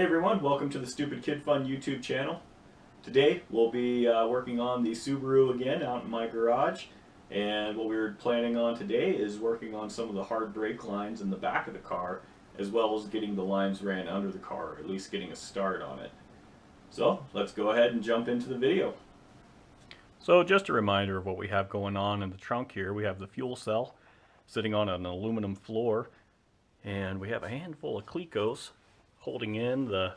everyone, welcome to the Stupid Kid Fun YouTube channel. Today we'll be working on the Subaru again out in my garage, and what we're planning on today is working on some of the hard brake lines in the back of the car, as well as getting the lines ran under the car, or at least getting a start on it. So let's go ahead and jump into the video. So just a reminder of what we have going on in the trunk here. We have the fuel cell sitting on an aluminum floor, and we have a handful of Clecos holding in the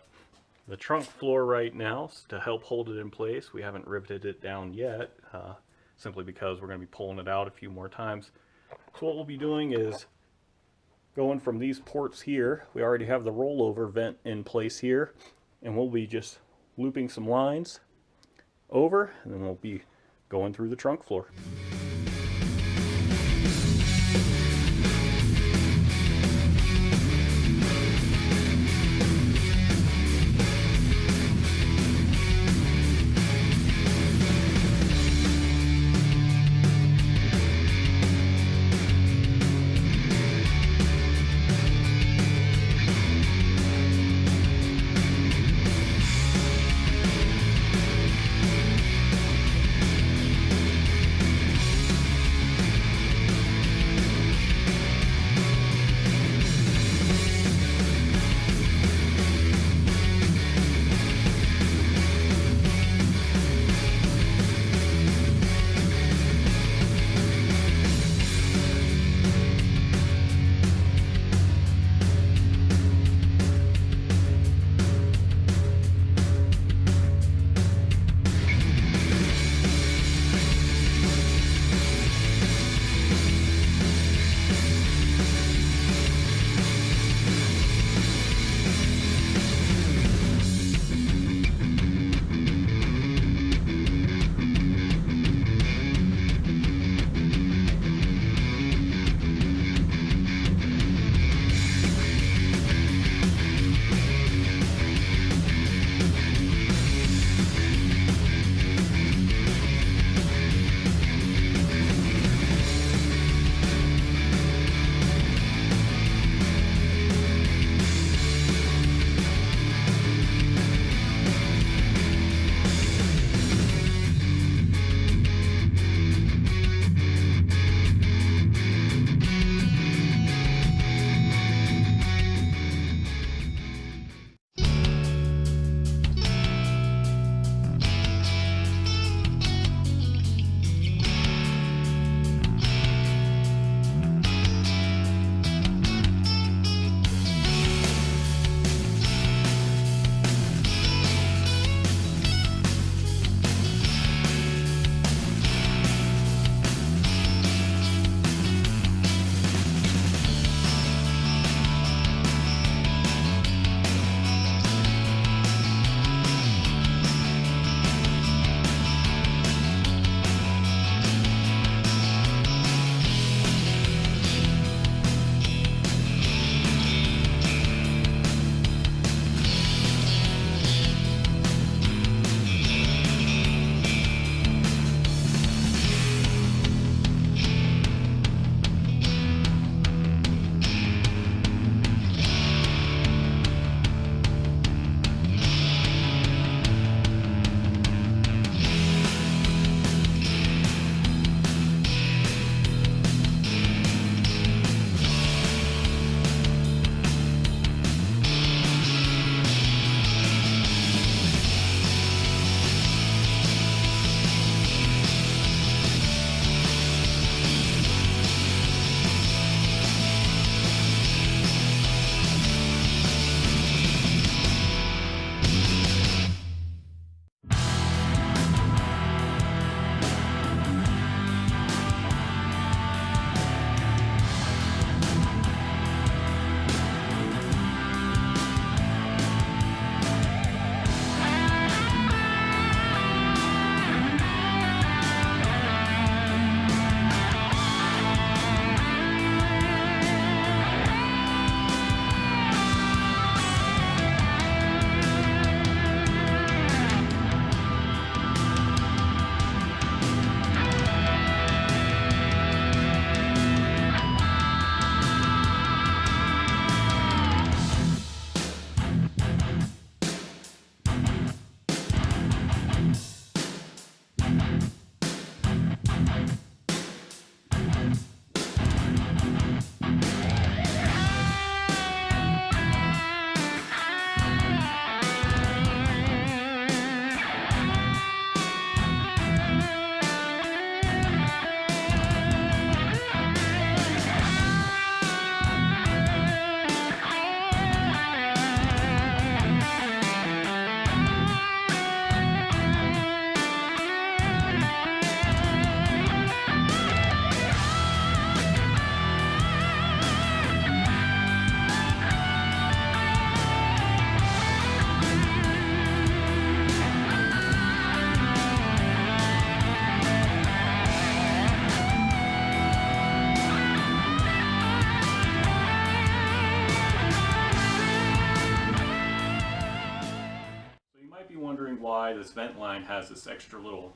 trunk floor right now to help hold it in place. We haven't riveted it down yet, simply because we're going to be pulling it out a few more times. So what we'll be doing is going from these ports here. We already have the rollover vent in place here, and we'll be just looping some lines over, and then we'll be going through the trunk floor. why this vent line has this extra little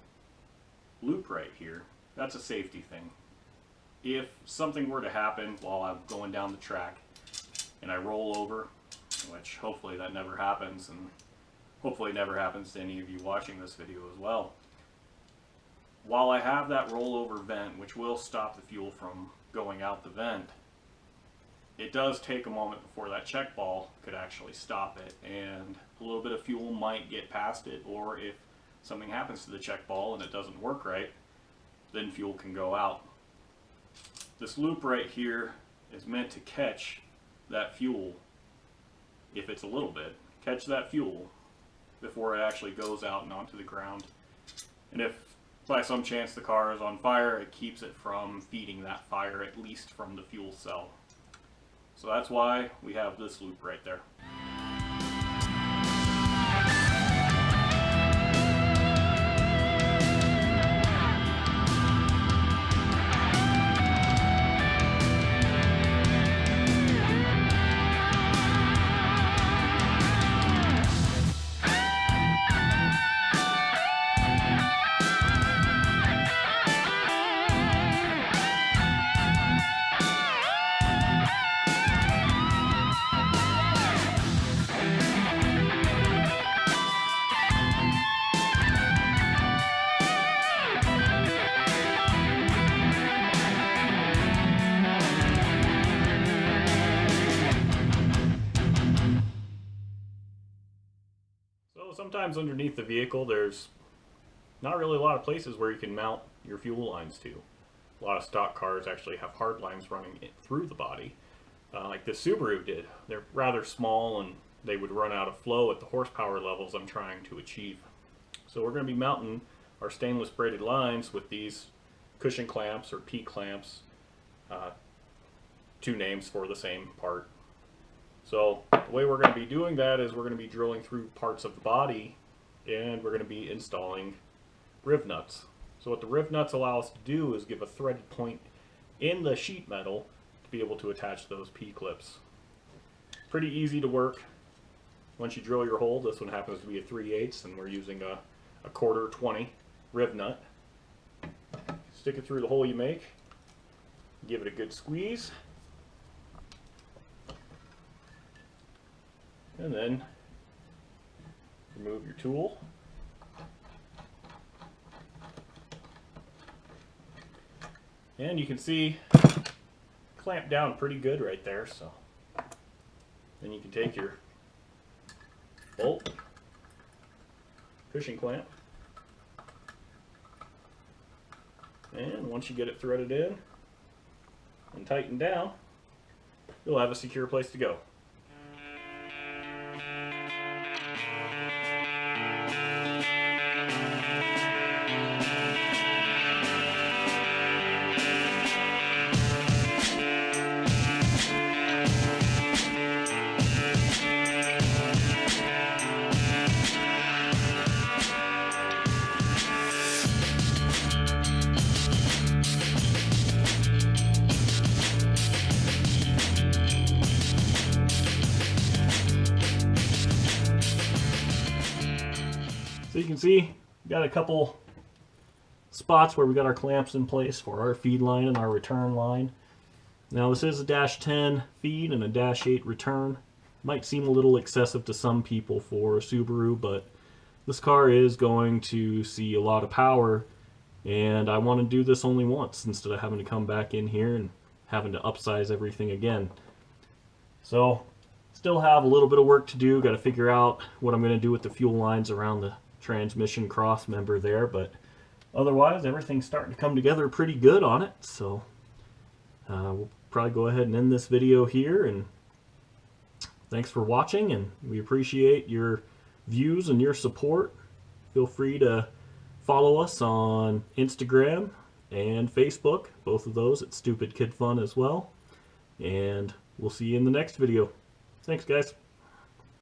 loop right here. That's a safety thing. If something were to happen while I'm going down the track and I roll over, which hopefully that never happens, and hopefully it never happens to any of you watching this video as well, while I have that rollover vent, which will stop the fuel from going out the vent, it does take a moment before that check ball could actually stop it, and a little bit of fuel might get past it, or if something happens to the check ball and it doesn't work right, then fuel can go out. This loop right here is meant to catch that fuel, if it's a little bit, catch that fuel before it actually goes out and onto the ground. And if by some chance the car is on fire, it keeps it from feeding that fire, at least from the fuel cell. So that's why we have this loop right there. Sometimes underneath the vehicle there's not really a lot of places where you can mount your fuel lines to. A lot of stock cars actually have hard lines running through the body, like the Subaru did. They're rather small and they would run out of flow at the horsepower levels I'm trying to achieve. So we're going to be mounting our stainless braided lines with these cushion clamps or P clamps, two names for the same part. So the way we're going to be doing that is we're going to be drilling through parts of the body, and we're going to be installing riv nuts. So what the riv nuts allow us to do is give a threaded point in the sheet metal to be able to attach those P-clips. Pretty easy to work. Once you drill your hole, this one happens to be a 3/8, and we're using a 1/4 20 riv nut. Stick it through the hole you make, give it a good squeeze, and then remove your tool. And you can see clamp down pretty good right there, so then you can take your bolt, cushion clamp, and once you get it threaded in and tightened down, you'll have a secure place to go. So you can see we got a couple spots where we got our clamps in place for our feed line and our return line. Now this is a -10 feed and a -8 return. Might seem a little excessive to some people for a Subaru, but this car is going to see a lot of power, and I want to do this only once instead of having to come back in here and having to upsize everything again. So still have a little bit of work to do. Got to figure out what I'm going to do with the fuel lines around the transmission cross member there, but otherwise everything's starting to come together pretty good on it. So we'll probably go ahead and end this video here, and thanks for watching, and we appreciate your views and your support. Feel free to follow us on Instagram and Facebook, both of those at Stupid Kid Fun as well, and we'll see you in the next video. Thanks guys.